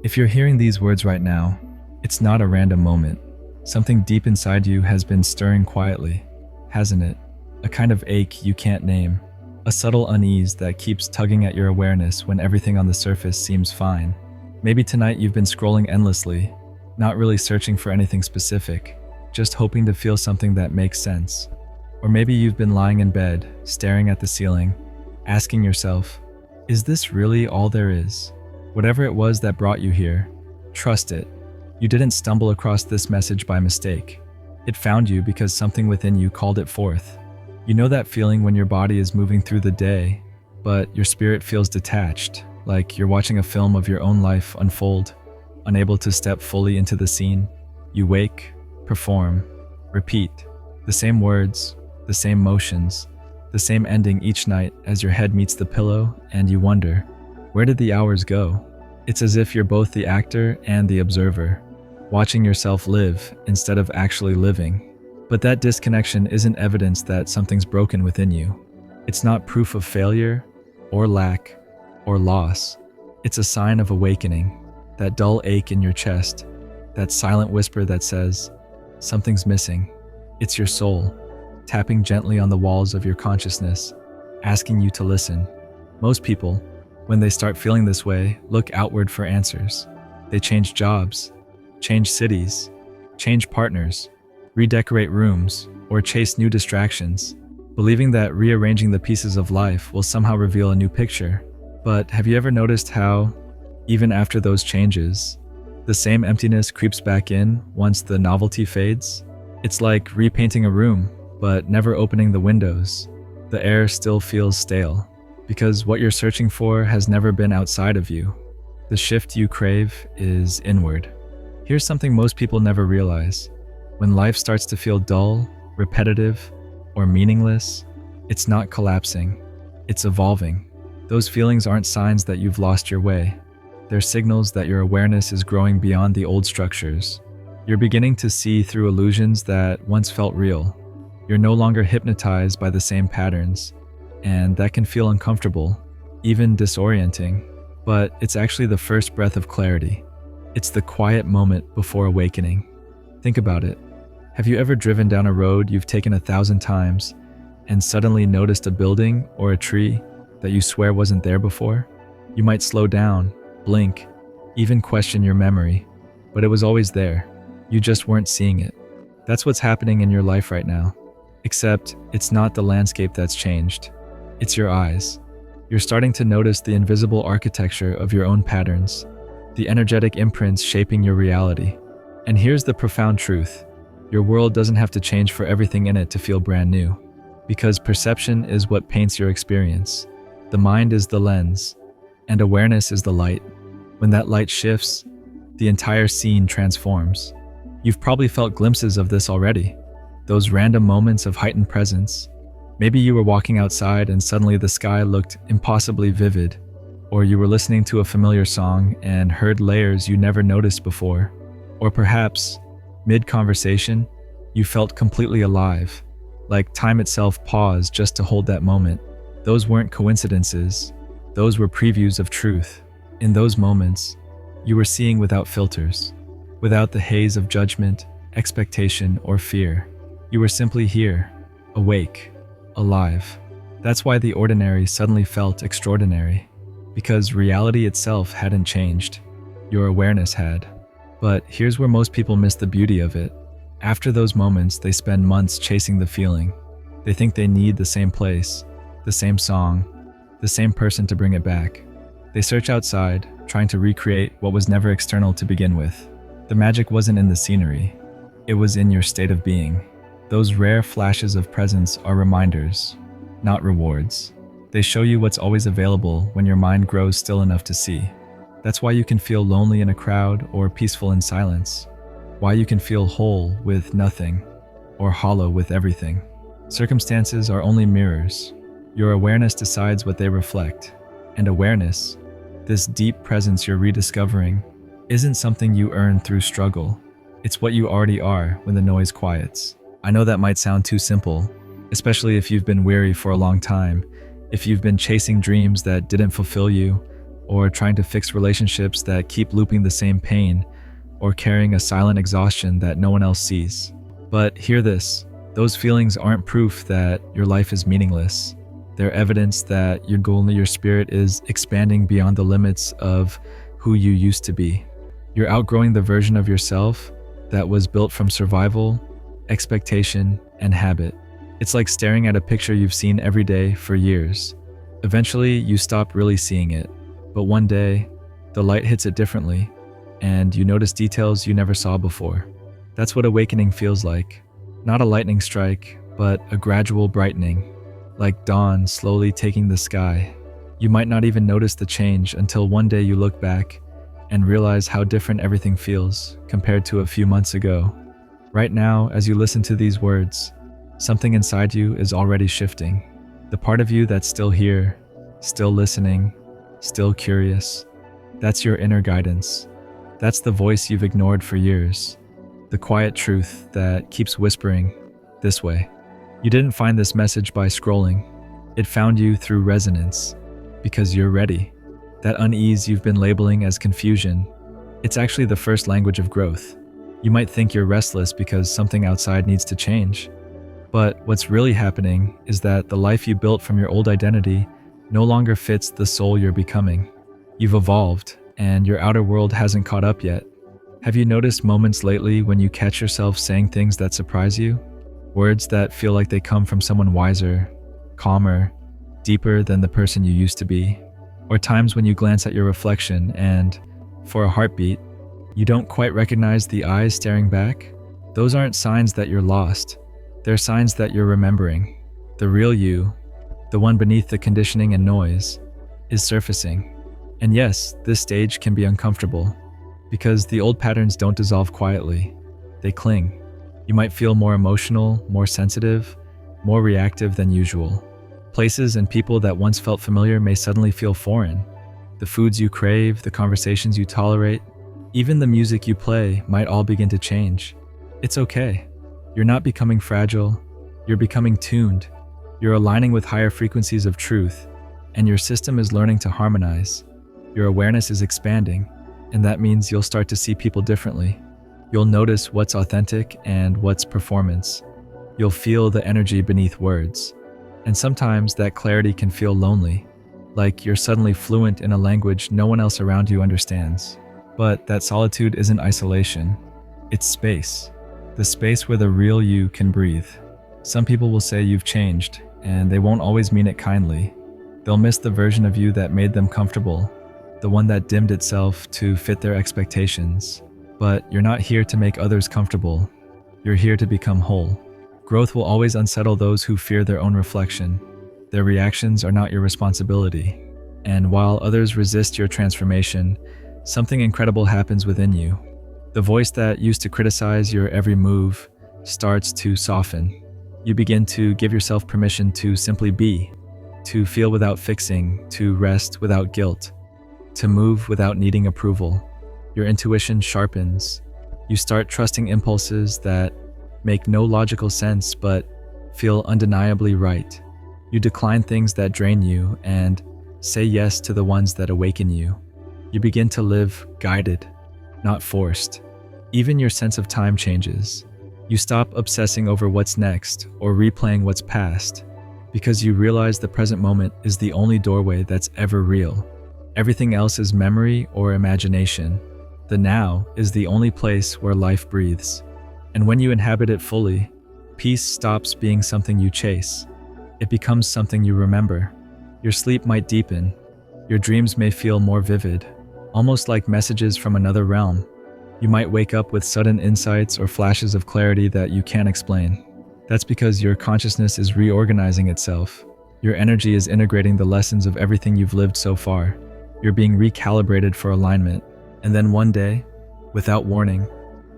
If you're hearing these words right now, it's not a random moment. Something deep inside you has been stirring quietly, hasn't it? A kind of ache you can't name. A subtle unease that keeps tugging at your awareness when everything on the surface seems fine. Maybe tonight you've been scrolling endlessly, not really searching for anything specific, just hoping to feel something that makes sense. Or maybe you've been lying in bed, staring at the ceiling, asking yourself, is this really all there is? Whatever it was that brought you here, trust it. You didn't stumble across this message by mistake. It found you because something within you called it forth. You know that feeling when your body is moving through the day, but your spirit feels detached, like you're watching a film of your own life unfold, unable to step fully into the scene. You wake, perform, repeat, the same words, the same motions, the same ending each night as your head meets the pillow and you wonder, where did the hours go? It's as if you're both the actor and the observer, watching yourself live instead of actually living. But that disconnection isn't evidence that something's broken within you. It's not proof of failure, or lack, or loss. It's a sign of awakening, that dull ache in your chest, that silent whisper that says, something's missing. It's your soul, tapping gently on the walls of your consciousness, asking you to listen. Most people, when they start feeling this way, look outward for answers. They change jobs, change cities, change partners, redecorate rooms, or chase new distractions, believing that rearranging the pieces of life will somehow reveal a new picture. But have you ever noticed how, even after those changes, the same emptiness creeps back in once the novelty fades? It's like repainting a room, but never opening the windows. The air still feels stale, because what you're searching for has never been outside of you. The shift you crave is inward. Here's something most people never realize. When life starts to feel dull, repetitive, or meaningless, it's not collapsing, it's evolving. Those feelings aren't signs that you've lost your way. They're signals that your awareness is growing beyond the old structures. You're beginning to see through illusions that once felt real. You're no longer hypnotized by the same patterns, and that can feel uncomfortable, even disorienting. But it's actually the first breath of clarity. It's the quiet moment before awakening. Think about it. Have you ever driven down a road you've taken 1,000 times and suddenly noticed a building or a tree that you swear wasn't there before? You might slow down, blink, even question your memory, but it was always there. You just weren't seeing it. That's what's happening in your life right now. Except it's not the landscape that's changed. It's your eyes. You're starting to notice the invisible architecture of your own patterns, the energetic imprints shaping your reality. And here's the profound truth. Your world doesn't have to change for everything in it to feel brand new, because perception is what paints your experience. The mind is the lens, and awareness is the light. When that light shifts, the entire scene transforms. You've probably felt glimpses of this already, those random moments of heightened presence. Maybe you were walking outside and suddenly the sky looked impossibly vivid, or you were listening to a familiar song and heard layers you never noticed before. Or perhaps, mid-conversation, you felt completely alive, like time itself paused just to hold that moment. Those weren't coincidences, those were previews of truth. In those moments, you were seeing without filters, without the haze of judgment, expectation, or fear. You were simply here, awake, alive. That's why the ordinary suddenly felt extraordinary, because reality itself hadn't changed. Your awareness had. But here's where most people miss the beauty of it. After those moments, they spend months chasing the feeling. They think they need the same place, the same song, the same person to bring it back. They search outside, trying to recreate what was never external to begin with. The magic wasn't in the scenery. It was in your state of being. Those rare flashes of presence are reminders, not rewards. They show you what's always available when your mind grows still enough to see. That's why you can feel lonely in a crowd or peaceful in silence. Why you can feel whole with nothing or hollow with everything. Circumstances are only mirrors. Your awareness decides what they reflect. And awareness, this deep presence you're rediscovering, isn't something you earn through struggle. It's what you already are when the noise quiets. I know that might sound too simple, especially if you've been weary for a long time, if you've been chasing dreams that didn't fulfill you, or trying to fix relationships that keep looping the same pain, or carrying a silent exhaustion that no one else sees. But hear this, those feelings aren't proof that your life is meaningless. They're evidence that your spirit is expanding beyond the limits of who you used to be. You're outgrowing the version of yourself that was built from survival, expectation, and habit. It's like staring at a picture you've seen every day for years. Eventually, you stop really seeing it, but one day, the light hits it differently, and you notice details you never saw before. That's what awakening feels like. Not a lightning strike, but a gradual brightening, like dawn slowly taking the sky. You might not even notice the change until one day you look back and realize how different everything feels compared to a few months ago. Right now, as you listen to these words, something inside you is already shifting. The part of you that's still here, still listening, still curious, that's your inner guidance. That's the voice you've ignored for years. The quiet truth that keeps whispering, this way. You didn't find this message by scrolling. It found you through resonance, because you're ready. That unease you've been labeling as confusion, it's actually the first language of growth. You might think you're restless because something outside needs to change. But what's really happening is that the life you built from your old identity no longer fits the soul you're becoming. You've evolved, and your outer world hasn't caught up yet. Have you noticed moments lately when you catch yourself saying things that surprise you? Words that feel like they come from someone wiser, calmer, deeper than the person you used to be? Or times when you glance at your reflection and, for a heartbeat, you don't quite recognize the eyes staring back? Those aren't signs that you're lost. They're signs that you're remembering. The real you, the one beneath the conditioning and noise, is surfacing. And yes, this stage can be uncomfortable, because the old patterns don't dissolve quietly. They cling. You might feel more emotional, more sensitive, more reactive than usual. Places and people that once felt familiar may suddenly feel foreign. The foods you crave, the conversations you tolerate, even the music you play might all begin to change. It's okay. You're not becoming fragile. You're becoming tuned. You're aligning with higher frequencies of truth, and your system is learning to harmonize. Your awareness is expanding, and that means you'll start to see people differently. You'll notice what's authentic and what's performance. You'll feel the energy beneath words. And sometimes that clarity can feel lonely, like you're suddenly fluent in a language no one else around you understands. But that solitude isn't isolation. It's space. The space where the real you can breathe. Some people will say you've changed, and they won't always mean it kindly. They'll miss the version of you that made them comfortable, the one that dimmed itself to fit their expectations. But you're not here to make others comfortable. You're here to become whole. Growth will always unsettle those who fear their own reflection. Their reactions are not your responsibility. And while others resist your transformation, something incredible happens within you. The voice that used to criticize your every move starts to soften. You begin to give yourself permission to simply be, to feel without fixing, to rest without guilt, to move without needing approval. Your intuition sharpens. You start trusting impulses that make no logical sense but feel undeniably right. You decline things that drain you and say yes to the ones that awaken you. You begin to live guided, not forced. Even your sense of time changes. You stop obsessing over what's next or replaying what's past, because you realize the present moment is the only doorway that's ever real. Everything else is memory or imagination. The now is the only place where life breathes. And when you inhabit it fully, peace stops being something you chase. It becomes something you remember. Your sleep might deepen. Your dreams may feel more vivid, almost like messages from another realm. You might wake up with sudden insights or flashes of clarity that you can't explain. That's because your consciousness is reorganizing itself. Your energy is integrating the lessons of everything you've lived so far. You're being recalibrated for alignment. And then one day, without warning,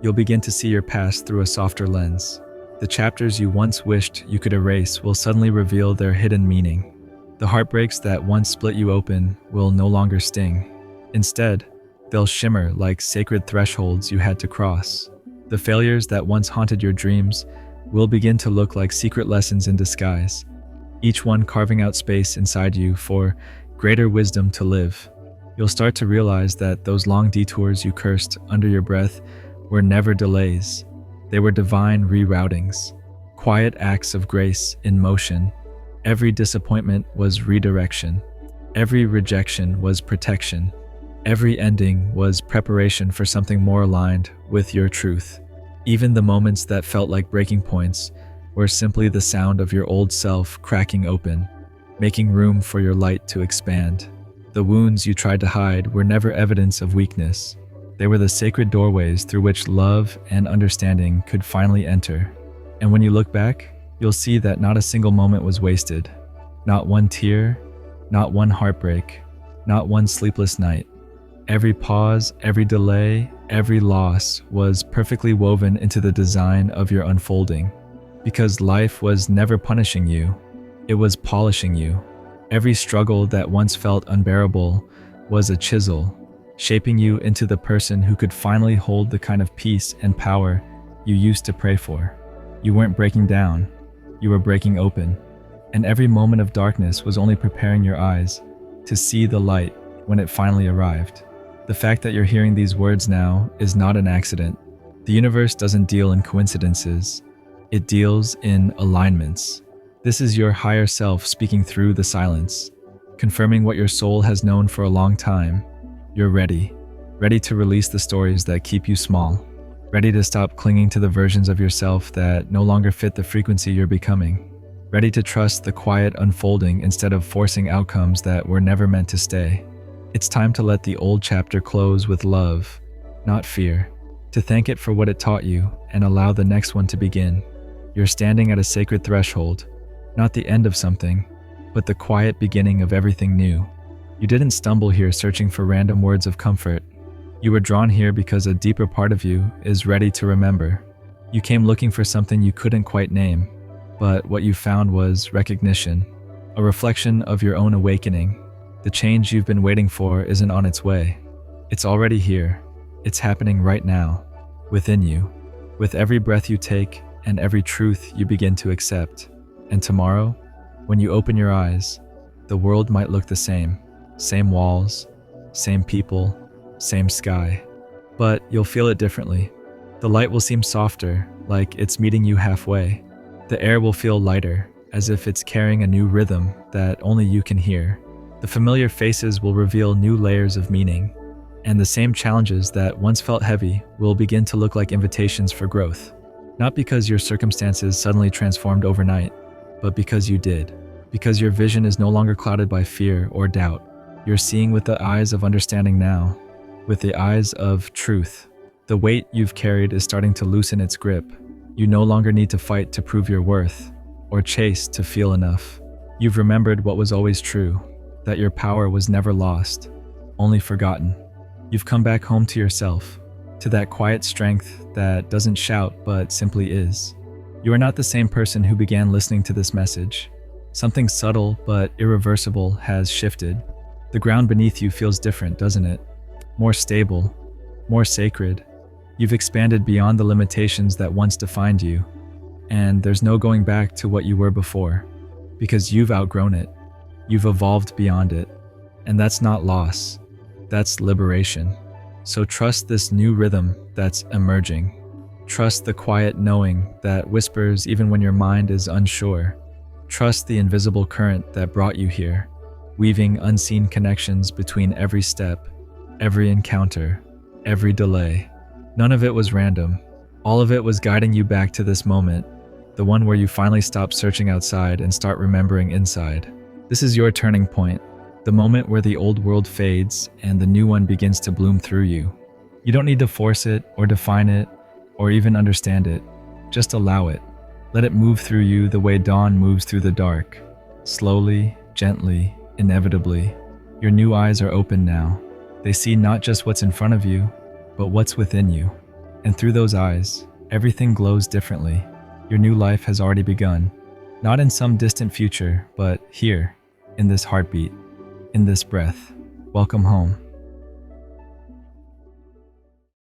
you'll begin to see your past through a softer lens. The chapters you once wished you could erase will suddenly reveal their hidden meaning. The heartbreaks that once split you open will no longer sting. Instead, they'll shimmer like sacred thresholds you had to cross. The failures that once haunted your dreams will begin to look like secret lessons in disguise, each one carving out space inside you for greater wisdom to live. You'll start to realize that those long detours you cursed under your breath were never delays. They were divine reroutings, quiet acts of grace in motion. Every disappointment was redirection. Every rejection was protection. Every ending was preparation for something more aligned with your truth. Even the moments that felt like breaking points were simply the sound of your old self cracking open, making room for your light to expand. The wounds you tried to hide were never evidence of weakness. They were the sacred doorways through which love and understanding could finally enter. And when you look back, you'll see that not a single moment was wasted. Not one tear, not one heartbreak, not one sleepless night. Every pause, every delay, every loss was perfectly woven into the design of your unfolding. Because life was never punishing you, it was polishing you. Every struggle that once felt unbearable was a chisel, shaping you into the person who could finally hold the kind of peace and power you used to pray for. You weren't breaking down, you were breaking open. And every moment of darkness was only preparing your eyes to see the light when it finally arrived. The fact that you're hearing these words now is not an accident. The universe doesn't deal in coincidences. It deals in alignments. This is your higher self speaking through the silence, confirming what your soul has known for a long time. You're ready to release the stories that keep you small, ready to stop clinging to the versions of yourself that no longer fit the frequency you're becoming, ready to trust the quiet unfolding instead of forcing outcomes that were never meant to stay. It's time to let the old chapter close with love, not fear, to thank it for what it taught you and allow the next one to begin. You're standing at a sacred threshold, not the end of something, but the quiet beginning of everything new. You didn't stumble here searching for random words of comfort. You were drawn here because a deeper part of you is ready to remember. You came looking for something you couldn't quite name, but what you found was recognition, a reflection of your own awakening. The change you've been waiting for isn't on its way. It's already here. It's happening right now, within you, with every breath you take and every truth you begin to accept. And tomorrow, when you open your eyes, the world might look the same. Same walls, same people, same sky. But you'll feel it differently. The light will seem softer, like it's meeting you halfway. The air will feel lighter, as if it's carrying a new rhythm that only you can hear. The familiar faces will reveal new layers of meaning, and the same challenges that once felt heavy will begin to look like invitations for growth. Not because your circumstances suddenly transformed overnight, but because you did. Because your vision is no longer clouded by fear or doubt. You're seeing with the eyes of understanding now, with the eyes of truth. The weight you've carried is starting to loosen its grip. You no longer need to fight to prove your worth, or chase to feel enough. You've remembered what was always true, that your power was never lost, only forgotten. You've come back home to yourself, to that quiet strength that doesn't shout but simply is. You are not the same person who began listening to this message. Something subtle but irreversible has shifted. The ground beneath you feels different, doesn't it? More stable, more sacred. You've expanded beyond the limitations that once defined you, and there's no going back to what you were before, because you've outgrown it. You've evolved beyond it, and that's not loss, that's liberation. So trust this new rhythm that's emerging. Trust the quiet knowing that whispers even when your mind is unsure. Trust the invisible current that brought you here, weaving unseen connections between every step, every encounter, every delay. None of it was random. All of it was guiding you back to this moment, the one where you finally stop searching outside and start remembering inside. This is your turning point, the moment where the old world fades and the new one begins to bloom through you. You don't need to force it or define it or even understand it. Just allow it. Let it move through you the way dawn moves through the dark. Slowly, gently, inevitably. Your new eyes are open now. They see not just what's in front of you, but what's within you. And through those eyes, everything glows differently. Your new life has already begun. Not in some distant future, but here, in this heartbeat, in this breath. Welcome home.